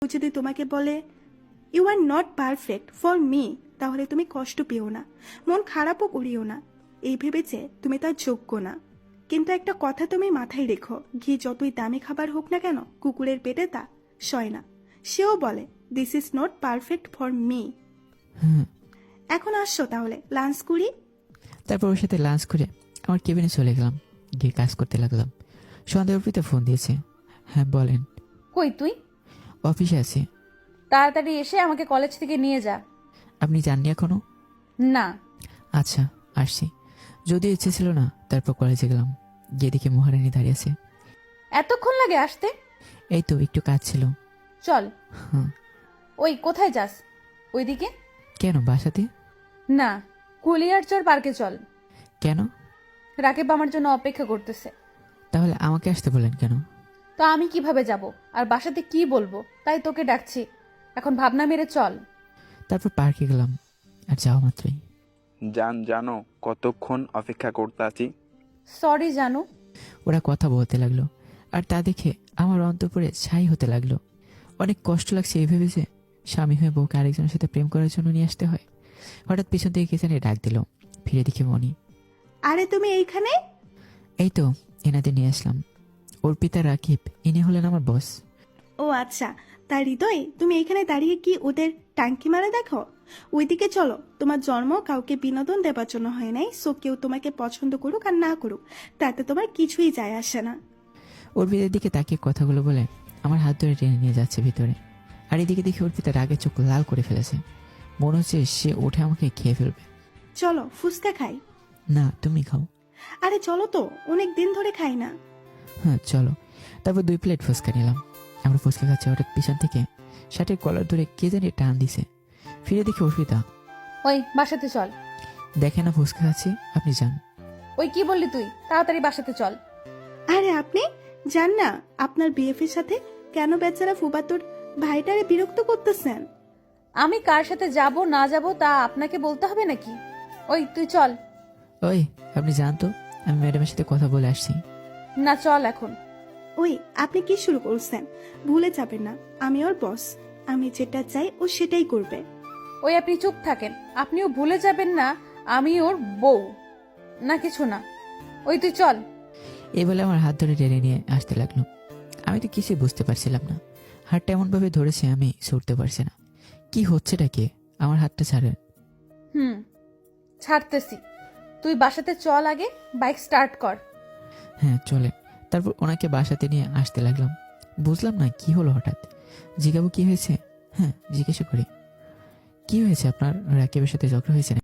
যদি তোমাকে বলে you are not perfect for me, তাহলে তুমি কষ্ট পেও না, মন খারাপও করিও না, এই ভেবেছে তুমি তার যোগ্য না। কিন্তু একটা কথা তুমি মাথায় রেখো, ঘি যতই দামি খাবার হোক না কেন, কুকুরের পেটে তা সয় না। সেও বলে this is not perfect for me. এখন আসছো তাহলে লাঞ্চ করি। তারপর ওর সাথে লাঞ্চ করে আমার কেবিনে চলে গেলাম, গিয়ে কাজ করতে লাগলাম। সন্ধ্যা অর্পিতা ফোন দিয়েছে। হ্যাঁ বলেন। কই তুই? অফিসে আছি। তাড়াতাড়ি এসে আমাকে কলেজ থেকে নিয়ে যা। আপনি জাননি এখনো? না। আচ্ছা আসছি। যদিও ইচ্ছে ছিল না, তারপর কলেজে গেলাম, গিয়ে দেখি মহারানী দাঁড়িয়ে আছে। এতক্ষণ লাগে আসতে? এই তো একটু কাজ ছিল। চল। হ্যাঁ। ওই কোথায় যাস? ওইদিকে? কেন, বাসাতে? না, কুলিয়ারচর পার্কে চল। কেন? রাকিব আমার জন্য অপেক্ষা করতেছে। তাহলে আমাকে আসতে বললেন কেন? তো আমি কিভাবে যাব আর বাসাতে কি বলবো, তাই তোকে ডাকছি। এখন ভাবনা মেরে চল। তারপর পার্কে গেলাম, আর যাওয়া মাত্রই জানো কতক্ষণ অপেক্ষা করতে আছি? সরি জানু। ওরা কথা বলতে লাগলো, আর তা দেখে আমার অন্তঃপুরে ছাই হতে লাগলো। অনেক কষ্ট লাগছে এই ভেবে যে স্বামী হয়ে বউকে আরেকজনের সাথে প্রেম করার জন্য নিয়ে আসতে হয়। হঠাৎ পিছন থেকে কে জানি ডাক দিল, ফিরে দেখি মনি। আরে তুমি এইখানে? এই তো এনাদের নিয়ে আসলাম। অর্পিতা, রাকিব, ইনি হলেন আমার বস। ও আচ্ছা, তার হৃদয় তুমি এখানে দাঁড়িয়ে কি ওদের টাঙ্কি মারা দেখো? ওইদিকে চলো, তোমার জন্ম কাউকে বিনোদন দেবার জন্য হয় নাই, সো কেউ তোমাকে পছন্দ করুক আর না করুক তাতে তোমার কিছুই যায় আসে না। অর্পিতার দিকে তাকিয়ে কথাগুলো বলে আমার হাত ধরে টেনে নিয়ে যাচ্ছে ভিতরে। আর এদিকে দেখি অর্পিতা রাগে চোখ লাল করে ফেলেছে, মনে হচ্ছে সে উঠে আমাকে খেয়ে ফেলবে। চলো ফুচকা খাই। না, তুমি খাও। আরে চলো তো, অনেক দিন ধরে খাই না। হ্যাঁ চলো। তারপর 2 প্লেট ফুচকা নিলাম। আমরা ফুচকা খাচ্ছি, হঠাৎ পিছন থেকে শার্টের কলার ধরে কে জানি টান দিছে। ফিরে দেখি অর্পিতা। ওই বাসাতে চল। দেখে না ফুচকা খাচ্ছি, আপনি যান। ওই কি বললি তুই? তাড়াতাড়ি বাসাতে চল। আরে আপনি যান না আপনার বিএফের সাথে, কেন বেচারা ফুবাতোর ভাইটারে বিরক্ত করতেছেন? আমি কার সাথে যাব না যাব তা আপনাকে বলতে হবে নাকি? ওই তুই চল। ওই আপনি যান তো, আমি ম্যাডামের সাথে কথা বলে আসছি। না চল এখন। ওই আপনি কি শুরু করছেন? ভুলে যাবেন না আমি ওর বস, আমি যেটা চাই ও সেটাই করবে। ওই আপনি চুপ থাকেন। আপনিও ভুলে যাবেন না আমি ওর বউ না কিছু না। ওই তুই চল। এই বলে আমার হাত ধরে টেনে নিয়ে আসতে লাগলো। আমি তো কিছুই বুঝতে পারছিলাম না, হাতটা এমন ভাবে ধরেছে আমি সরতে পারছি না। কি হচ্ছেটা কে? আমার হাতটা ছাড়েন। ছাড়তেছি। তুই বাসাতে চল, আগে বাইক স্টার্ট কর। হ্যাঁ চলে। তারপর ওনাকে বাসাতে নিয়ে আসতে লাগলাম। বুঝলাম না কি হলো হঠাৎ। জিজ্ঞাবো কি হয়েছে? হ্যাঁ জিজ্ঞাসা করি, কি হয়েছে আপনার? রাকিবের সাথে ঝগড়া হয়েছে?